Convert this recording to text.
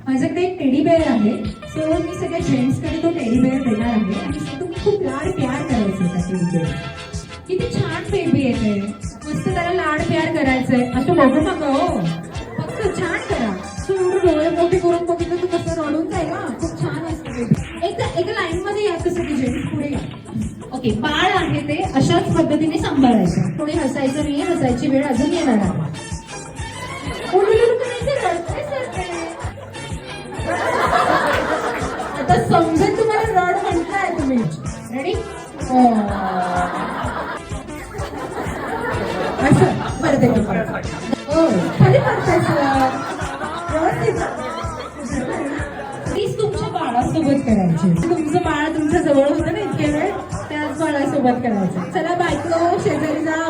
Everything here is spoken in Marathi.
माझ्याकडे एक टेडी बेअर आहे. सो मी सगळ्या जेंट्सकडे तो टेडी बेअर देणार आहे आणि तुम्ही खूप लाड प्यार करायचं त्या टेडी बेअर. किती छान बेबी येते, मस्त त्याला लाड प्यार करायचंय. असं बघू नका हो, फक्त छान करा. तू एवढं डोळे मोठे करून बघितलं तू कसं रडून जाईल ना. खूप छान असतं बेबी. एका लाईन मध्ये या कसं की जेंट्स पुढे या. ओके, बाळ आहे ते अशाच पद्धतीने सांभाळायचं. कोणी हसायचं नाही, हसायची वेळ अजून येणार आहे. आता समजेल तुम्हाला रड म्हणताय तुम्ही. रेडी? असं परत येतो. खाली पडताय प्लीज तुमच्या बाळासोबत करायची. तुमचं बाळ तुमच्या जवळ होतं ना इतके वेळ, त्याच बाळासोबत करायचं. चला बायको शेजारी जा.